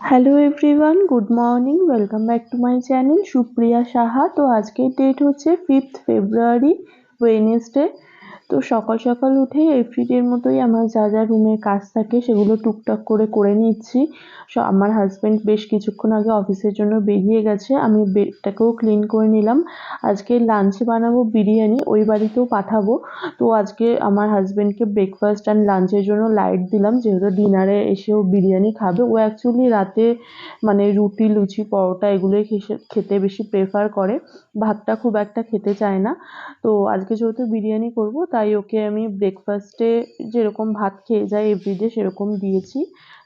Hello everyone, good morning, welcome back to my channel Supriya Saha. তো আজকের date হচ্ছে 5th ফেব্রুয়ারি, Wednesday. তো সকাল সকাল উঠে এভরিডের মতোই আমার যা যা রুমের কাজ থাকে সেগুলো টুকটাক করে নিচ্ছি। আমার হাজব্যান্ড বেশ কিছুক্ষণ আগে অফিসের জন্য বেরিয়ে গেছে, আমি বেডটাকেও ক্লিন করে নিলাম। আজকে লাঞ্চে বানাবো বিরিয়ানি, ওই বাড়িতেও পাঠাবো। তো আজকে আমার হাজব্যান্ডকে ব্রেকফাস্ট অ্যান্ড লাঞ্চের জন্য লাইট দিলাম, যেহেতু ডিনারে এসেও বিরিয়ানি খাবে। ও অ্যাকচুয়ালি রাতে মানে রুটি, লুচি, পরোটা এগুলোই খেতে বেশি প্রেফার করে, ভাতটা খুব একটা খেতে চায় না। তো আজকে যেহেতু বিরিয়ানি করব, তাই ওকে আমি ব্রেকফাস্টে যেরকম ভাত খেয়ে যায় এভরিডে সেরকম দিয়েছি,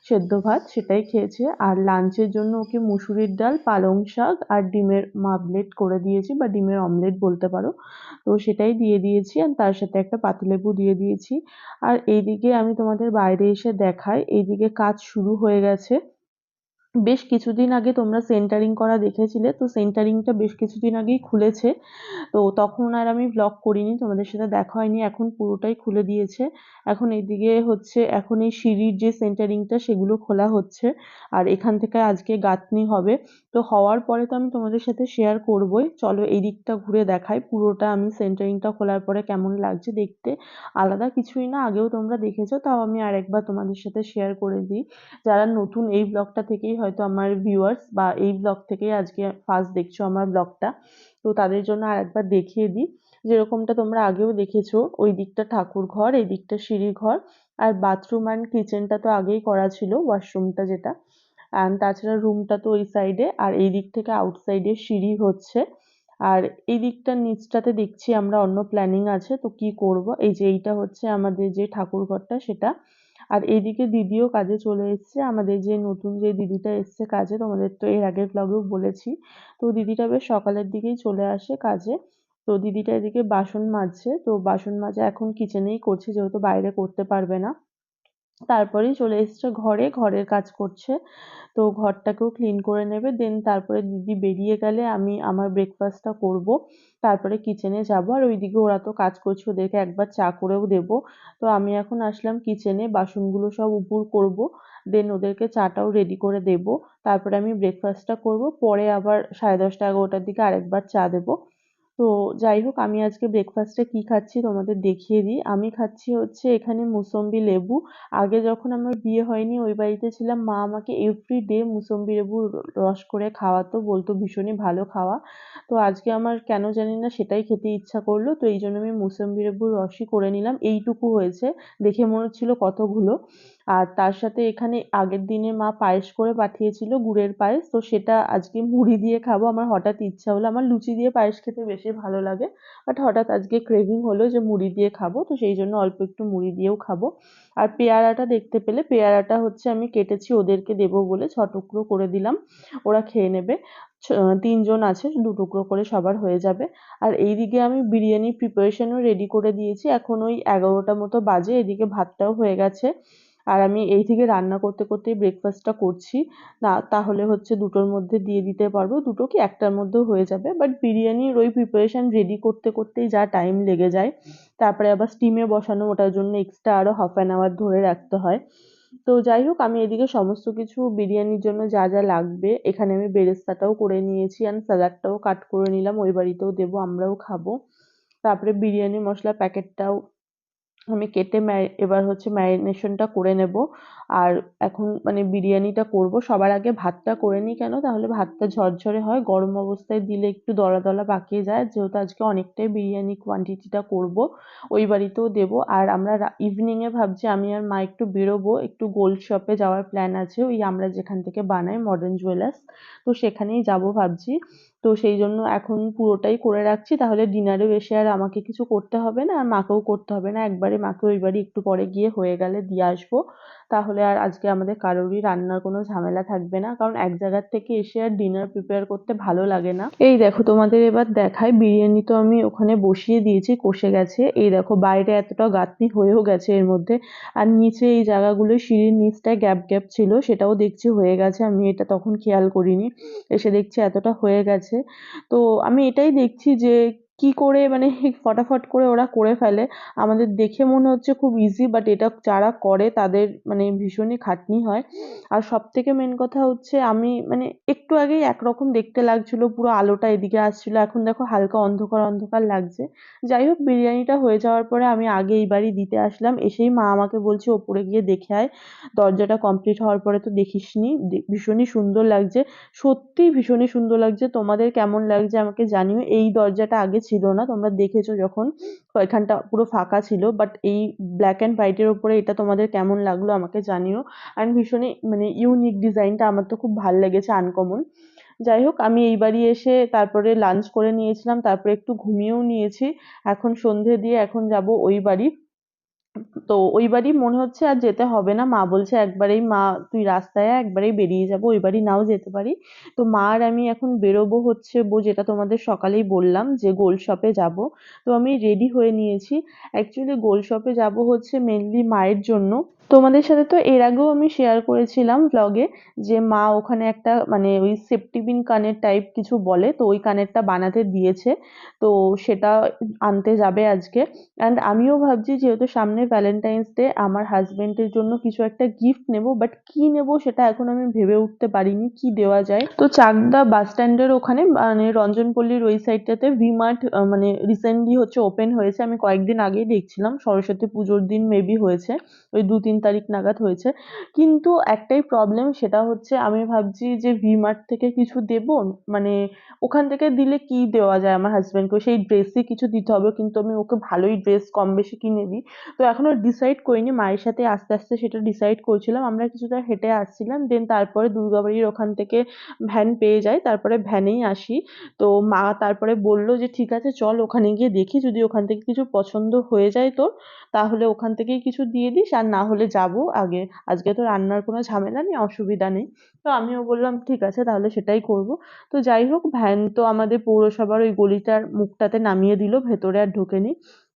সেদ্ধ ভাত, সেটাই খেয়েছে। আর লাঞ্চের জন্য ওকে মুসুরির ডাল, পালং শাক আর ডিমের মামলেট করে দিয়েছি, বা ডিমের অমলেট বলতে পারো। তো সেটাই দিয়ে দিয়েছি, আর তার সাথে একটা পাতিলেবু দিয়ে দিয়েছি। আর এইদিকে আমি তোমাদের বাইরে এসে দেখাই, এইদিকে কাজ শুরু হয়ে গেছে। বেশ কিছুদিন আগে তোমরা সেন্টারিং করা দেখেছিলে, তো সেন্টারিংটা বেশ কিছুদিন আগেই খুলেছে। তো তখন আর আমি ব্লগ করিনি, তোমাদের সাথে দেখা হয়নি। এখন পুরোটাই খুলে দিয়েছে। এখন এইদিকে হচ্ছে, এখন এই সিঁড়ির যে সেন্টারিংটা সেগুলো খোলা হচ্ছে, আর এখান থেকে আজকে গাঁথনি হবে। তো হওয়ার পরে তো আমি তোমাদের সাথে শেয়ার করবই। চলো এই দিকটা ঘুরে দেখাই পুরোটা, আমি সেন্টারিংটা খোলার পরে কেমন লাগছে দেখতে। আলাদা কিছুই না, আগেও তোমরা দেখেছো, তাও আমি আর একবার তোমাদের সাথে শেয়ার করে দিই। যারা নতুন এই ব্লগটা থেকেই হয়তো আমার ভিউয়ার্স, বা এই ব্লগ থেকেই আজকে ফার্স্ট দেখছো আমার ব্লগটা, তো তাদের জন্য আরেকবার দেখিয়ে দিই। যেরকমটা তোমরা আগেও দেখেছো, ওই দিকটা ঠাকুর ঘর, এই দিকটা সিঁড়ি ঘর, আর বাথরুম অ্যান্ড কিচেনটা তো আগেই করা ছিল, ওয়াশরুমটা যেটা। অ্যান্ড তাছাড়া রুমটা তো ওই সাইডে, আর এই দিক থেকে আউটসাইডে সিঁড়ি হচ্ছে। আর এই দিকটার নিচটাতে দেখছি আমরা অন্য প্ল্যানিং আছে, তো কি করব। এই যে এইটা হচ্ছে আমাদের যে ঠাকুর ঘরটা সেটা। আর এইদিকে দিদিও কাজে চলে এসছে, আমাদের যে নতুন যে দিদিটা এসছে কাজে, তোমাদের তো এর আগের ব্লগেও বলেছি। তো দিদিটা বেশ সকালের দিকেই চলে আসে কাজে। তো দিদিটা এদিকে বাসন মাজছে, তো বাসন মাজা এখন কিচেনেই করছে, যেহেতু বাইরে করতে পারবে না। তারপরেই চলে এসছে ঘরে, ঘরের কাজ করছে। তো ঘরটাকেও ক্লিন করে নেবে, দেন তারপরে দিদি বেরিয়ে গেলে আমি আমার ব্রেকফাস্টটা করব, তারপরে কিচেনে যাব। আর ওইদিকে ওরা তো কাজ করছে, ওদেরকে একবার চা করেও দেব। তো আমি এখন আসলাম কিচেনে, বাসনগুলো সব উপুড় করব, দেন ওদেরকে চাটাও রেডি করে দেব। তারপরে আমি ব্রেকফাস্টটা করব, পরে আবার 10:30 11টার দিকে আরেকবার চা দেব। তো যাই হোক, আমি আজকে ব্রেকফাস্টে কি খাচ্ছি তোমাদের দেখিয়ে দিই। আমি খাচ্ছি হচ্ছে এখানে মুসম্বি লেবু। আগে যখন আমার বিয়ে হয়নি ওই বাড়িতে ছিলাম, মা আমাকে এভরিডে মুসম্বি লেবুর রস করে খাওয়াতো, বলতো ভীষণই ভালো খাওয়া। তো আজকে আমার কেন জানি না সেটাই খেতে ইচ্ছা করলো, তো এই জন্য আমি মুসম্বি লেবুর রসই করে নিলাম। এইটুকু হয়েছে, দেখে মনে হচ্ছিল কতগুলো। আর তার সাথে এখানে আগের দিনে মা পায়েস করে পাঠিয়েছিল, গুড়ের পায়েস, তো সেটা আজকে মুড়ি দিয়ে খাবো। আমার হঠাৎ ইচ্ছা হলো, আমার লুচি দিয়ে পায়েস খেতে বেশি ভালো লাগে, বাট হঠাৎ আজকে ক্রেভিং হলো যে মুড়ি দিয়ে খাবো, তো সেই জন্য অল্প একটু মুড়ি দিয়েও খাবো। আর পেয়ারাটা দেখতে পেলে, পেয়ারাটা হচ্ছে আমি কেটেছি ওদেরকে দেবো বলে, 6 টুকরো করে দিলাম, ওরা খেয়ে নেবে। 3 জন আছে, 2 টুকরো করে সবার হয়ে যাবে। আর এইদিকে আমি বিরিয়ানি প্রিপারেশনও রেডি করে দিয়েছি, এখন ওই 11টা মতো বাজে, এদিকে ভাতটাও হয়ে গেছে। আর আমি এইদিকে রান্না করতে করতেই ব্রেকফাস্টটা করছি। না তাহলে হচ্ছে 2টোর মধ্যে দিয়ে দিতে পারবো, 2টো কি 1টার মধ্যেও হয়ে যাবে, বাট বিরিয়ানির ওই প্রিপারেশন রেডি করতে করতেই যা টাইম লেগে যায়। তারপরে আবার স্টিমে বসানো, ওটার জন্য এক্সট্রা আরো হাফ অ্যান আওয়ার ধরে রাখতে হয়। তো যাই হোক, আমি এদিকে সমস্ত কিছু বিরিয়ানির জন্য যা যা লাগবে, এখানে আমি বেরেস্তাটাও করে নিয়েছি, আর স্যালাডটাও কাট করে নিলাম, ওই বাড়িতেও দেবো, আমরাও খাবো। তারপরে বিরিয়ানি মশলার প্যাকেটটাও আমি কেটে এবার হচ্ছে ম্যারিনেশনটা করে নেব। আর এখন মানে বিরিয়ানিটা করব, সবার আগে ভাতটা করে নিই, কেন তাহলে ভাতটা ঝরঝরে হয়, গরম অবস্থায় দিলে একটু দলা দলা পাকিয়ে যায়। যেহেতু আজকে অনেকটাই বিরিয়ানি কোয়ান্টিটিটা করব, ওই বাড়িতেও দেবো। আর আমরা ইভিনিংয়ে ভাবছি আমি আর মা একটু বেরোবো, একটু গোল্ড শপে যাওয়ার প্ল্যান আছে, ওই আমরা যেখান থেকে বানাই মডার্ন জুয়েলার্স, তো সেখানেই যাব ভাবছি। তো সেই জন্য এখন পুরোটাই করে রাখছি, তাহলে ডিনারেও এসে আর আমাকে কিছু করতে হবে না, আর মাকেও করতে হবে না, একবারে মাকে ওই বাড়ি একটু পরে গিয়ে হয়ে গেলে দিয়ে আসবো। তাহলে আর আজকে আমাদের কারোরই রান্নার কোনো ঝামেলা থাকবে না, কারণ এক জায়গার থেকে এসে আর ডিনার প্রিপেয়ার করতে ভালো লাগে না। এই দেখো তোমাদের এবার দেখাই, বিরিয়ানি তো আমি ওখানে বসিয়ে দিয়েছি, কষে গেছে। এই দেখো বাইরে এতটা গাঁথনি হয়েও গেছে এর মধ্যে, আর নিচে এই জায়গাগুলো সিঁড়ির নিচটায় গ্যাপ গ্যাপ ছিল, সেটাও দেখছি হয়ে গেছে, আমি এটা তখন খেয়াল করিনি, এসে দেখছি এতটা হয়ে গেছে। তো আমি এটাই দেখছি যে কি করে মানে ফটাফট করে ওরা করে ফেলে। আমাদের দেখে মনে হচ্ছে খুব ইজি, বাট এটা যারা করে তাদের মানে ভীষণই খাটনি হয়। আর সবথেকে মেন কথা হচ্ছে আমি মানে একটু আগেই একরকম দেখতে লাগছিল, পুরো আলোটা এদিকে আসছিল, এখন দেখো হালকা অন্ধকার অন্ধকার লাগছে। যাই হোক, বিরিয়ানিটা হয়ে যাওয়ার পরে আমি আগে এই বাড়ি দিতে আসলাম, এসেই মা আমাকে বলছে ওপরে গিয়ে দেখে আয়, দরজাটা কমপ্লিট হওয়ার পরে তো দেখিসনি, ভীষণই সুন্দর লাগছে। সত্যিই ভীষণই সুন্দর লাগছে। তোমাদের কেমন লাগছে আমাকে জানিও। এই দরজাটা আগে ছিল না, তোমরা দেখেছো যখন এখানটা পুরো ফাঁকা ছিল, বাট এই ব্ল্যাক অ্যান্ড হোয়াইটের ওপরে এটা তোমাদের কেমন লাগলো আমাকে জানিও। অ্যান্ড ভীষণই মানে ইউনিক ডিজাইনটা, আমার তো খুব ভাল লেগেছে, আনকমন। যাই হোক, আমি এই বাড়ি এসে তারপরে লাঞ্চ করে নিয়েছিলাম, তারপরে একটু ঘুমিয়েও নিয়েছি। এখন সন্ধে দিয়ে এখন যাব ওই বাড়ি। তো ওই বাড়ি মনে হচ্ছে আর যেতে হবে না, মা বলছে একবারেই, মা তুই রাস্তায় আয়, একবারেই বেরিয়ে যাবো, ওই বাড়ি নাও যেতে পারি। তো মা আর আমি এখন বেরোবো হচ্ছে যেটা তোমাদের সকালেই বললাম যে গোল্ড শপে যাব। তো আমি রেডি হয়ে নিয়েছি। অ্যাকচুয়ালি গোল্ড শপে যাব হচ্ছে মেনলি মায়ের জন্য। তোমাদের সাথে তো এর আগেও আমি শেয়ার করেছিলাম ব্লগে যে মা ওখানে একটা মানে ওই সেফটি পিন কানের টাইপ কিছু বলে, তো ওই কানেরটা বানাতে দিয়েছে। তো সেটা আনতে যাবে আজকে। অ্যান্ড আমিও ভাবছি যেহেতু সামনে ভ্যালেন্টাইন্স ডে, আমার হাজবেন্ডের জন্য কিছু একটা গিফট নেব, বাট কি নেব সেটা এখন আমি ভেবে উঠতে পারিনি, কি দেওয়া যায়। তো চাকদা বাস স্ট্যান্ডের ওখানে মানে রঞ্জনপল্লির ওই সাইডটাতে ভি-মার্ট মানে রিসেন্টলি হচ্ছে ওপেন হয়েছে। আমি কয়েকদিন আগেই দেখছিলাম, সরস্বতী পুজোর দিন মেবি হয়েছে, ওই ২-৩ তারিখ নাগাদ হয়েছে। কিন্তু একটাই প্রবলেম, সেটা হচ্ছে আমি ভাবছি যে ভি-মার্ট থেকে কিছু দেব, মানে ওখান থেকে দিলে কি দেওয়া যায় আমার হাজবেন্ডকে, সেই ড্রেসই কিছু দিতে হবে, কিন্তু আমি ওকে ভালোই ড্রেস কম বেশি কিনে দিই। তো এখনো ডিসাইড করিনি, মায়ের সাথে আস্তে আস্তে সেটা ডিসাইড করছিলাম। আমরা কিছুটা হেঁটে আসছিলাম, দেন তারপরে দুর্গাবাড়ির ওখান থেকে ভ্যান পেয়ে যাই, তারপরে ভ্যানেই আসি। তো মা তারপরে বলল যে ঠিক আছে চল ওখানে গিয়ে দেখি, যদি ওখান থেকে কিছু পছন্দ হয়ে যায় তোর, তাহলে ওখান থেকেই কিছু দিয়ে দিস, আর না হলে যাবো আগে, আজকে তো রান্নার কোনো ঝামেলা নেই, অসুবিধা নেই। তো আমিও বললাম ঠিক আছে তাহলে সেটাই করব। তো যাই হোক, ভ্যান তো আমাদের পৌরসভার ওই গলিটার মুখটাতে নামিয়ে দিল, ভেতরে আর ঢোকেনি।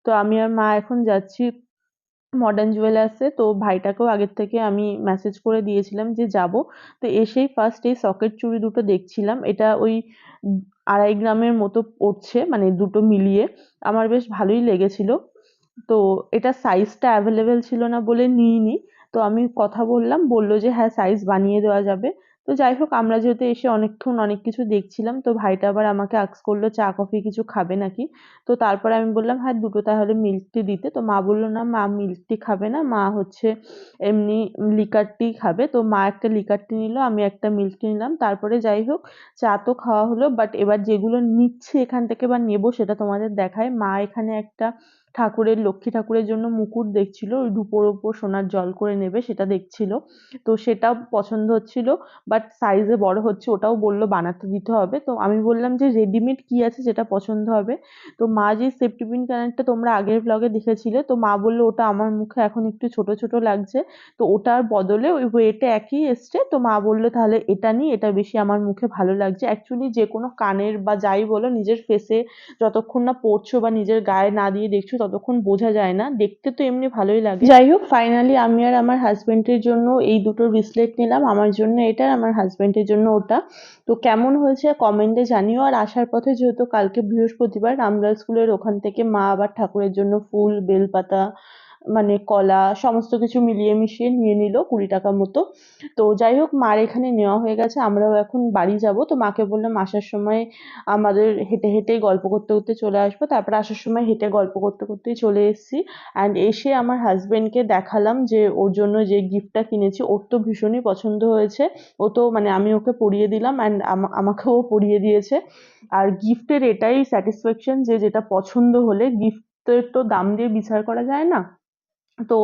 তো আমি আর মা এখন যাচ্ছি মডার্ন জুয়েলার্সে। তো ভাইটাকেও আগের থেকে আমি মেসেজ করে দিয়েছিলাম যে যাব। তো এসেই ফার্স্ট এই সকেট চুড়ি দুটো দেখছিলাম, এটা ওই ২.৫ গ্রামের মতো পড়ছে, মানে দুটো মিলিয়ে আমার বেশ ভালোই লেগেছিল। তো এটা সাইজটা অ্যাভেলেবেল ছিল না বলে নিইনি। তো আমি কথা বললাম, বলল যে হ্যাঁ সাইজ বানিয়ে দেওয়া যাবে। তো যাই হোক, আমরা যেহেতু এসে অনেকক্ষণ অনেক কিছু দেখছিলাম, তো ভাইটা আবার আমাকে আস্ক করলো চা কফি কিছু খাবে নাকি। তো তারপরে আমি বললাম হ্যাঁ দুটো তাহলে মিল্ক টি দিতে। তো মা বললো না, মা মিল্ক টি খাবে না, মা হচ্ছে এমনি লিকার টি খাবে। তো মা একটা লিকার টি নিল, আমি একটা মিল্ক টি নিলাম। তারপরে যাই হোক, চা তো খাওয়া হলো, বাট এবার যেগুলো নিচ্ছি এখান থেকে বা নেবো সেটা তোমাদের দেখায়। মা এখানে একটা ঠাকুরের, লক্ষ্মী ঠাকুরের জন্য মুকুট দেখছিল, ওই রূপোর ওপর সোনার জল করে নেবে সেটা দেখছিল। তো সেটাও পছন্দ হচ্ছিল, বাট সাইজে বড় হচ্ছে, ওটাও বললো বানাতে দিতে হবে। তো আমি বললাম যে রেডিমেড কি আছে যেটা পছন্দ হবে। তো মা যে সেফটি পিন কানেরটা তোমরা আগের ব্লগে দেখেছিলে, তো মা বললো ওটা আমার মুখে এখন একটু ছোট ছোট লাগছে, তো ওটার বদলে ওই ওয়েটে একই এসছে। তো মা বললো তাহলে এটা নিই, এটা বেশি আমার মুখে ভালো লাগছে। অ্যাকচুয়ালি যে কোনো কানের বা যাই বলো, নিজের ফেসে যতক্ষণ না পরছো বা নিজের গায়ে না দিয়ে দেখছো ততক্ষণ বোঝা যায় না, দেখতে তো এমনি ভালোই লাগে। যাই হোক, ফাইনালি আমি আর আমার হাজবেন্ডের জন্য এই দুটো ব্রেসলেট নিলাম, আমার জন্য এটা, আমার হাজবেন্ডের জন্য ওটা। তো কেমন হয়েছে কমেন্টে জানিও। আর আসার পথে যেহেতু কালকে বৃহস্পতিবার, রামলাল স্কুলের ওখান থেকে মা আবার ঠাকুরের জন্য ফুল, বেলপাতা, মানে কলা, সমস্ত কিছু মিলিয়ে মিশিয়ে নিয়ে নিল ২০ টাকা মতো। তো যাই হোক, মার এখানে নেওয়া হয়ে গেছে, আমরাও এখন বাড়ি যাব। তো মাকে বললাম আসার সময় আমাদের হেঁটে হেঁটেই গল্প করতে করতে চলে আসবো। তারপরে আসার সময় হেঁটে গল্প করতে করতেই চলে এসেছি। অ্যান্ড এসে আমার হাজবেন্ডকে দেখালাম যে ওর জন্য যে গিফটটা কিনেছি, ওর তো ভীষণই পছন্দ হয়েছে। ও তো মানে আমি ওকে পরিয়ে দিলাম, অ্যান্ড আমাকেও পরিয়ে দিয়েছে। আর গিফটের এটাই স্যাটিসফ্যাকশন যে যেটা পছন্দ হলে গিফটের তো দাম দিয়ে বিচার করা যায় না। তো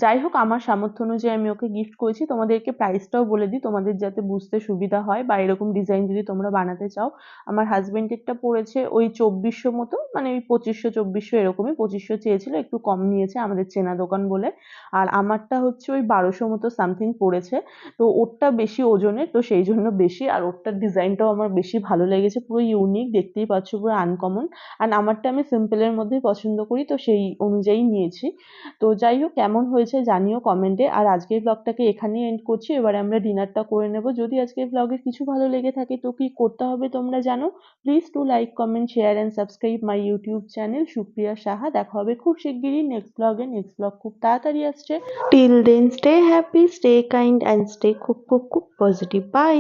যাই হোক, আমার সামর্থ্য অনুযায়ী আমি ওকে গিফট করেছি। তোমাদেরকে প্রাইসটাও বলে দিই তোমাদের যাতে বুঝতে সুবিধা হয়, বা এরকম ডিজাইন যদি তোমরা বানাতে চাও। আমার হাজবেন্ডেরটা পড়েছে ওই ২৪০০ মতো, মানে ওই ২৫০০-২৪০০ এরকমই, ২৫০০ চেয়েছিল, একটু কম নিয়েছে আমাদের চেনা দোকান বলে। আর আমারটা হচ্ছে ওই ১২০০ মতো সামথিং পড়েছে। তো ওরটা বেশি ওজনের, তো সেই জন্য বেশি। আর ওরটার ডিজাইনটাও আমার বেশি ভালো লেগেছে, পুরো ইউনিক, দেখতেই পাচ্ছ পুরো আনকমন। আর আমারটা আমি সিম্পলের মধ্যেই পছন্দ করি, তো সেই অনুযায়ী নিয়েছি। তো যাই যাই হোক, কেমন হয়েছে জানিও কমেন্টে। আর আজকের ব্লগটাকে এখানেই এন্ড করছি। এবারে আমরা ডিনারটা করে নেব। যদি আজকের ব্লগে কিছু ভালো লেগে থাকে তো কি করতে হবে তোমরা জানো। Please to like, comment, share and subscribe my YouTube channel Supriya Saha. দেখা হবে খুব শিগগিরই নেক্সট ব্লগে। নেক্সট ব্লগ খুব তাড়াতাড়ি আসছে। Till then stay happy, stay kind and stay খুব খুব খুব পজিটিভ। বাই।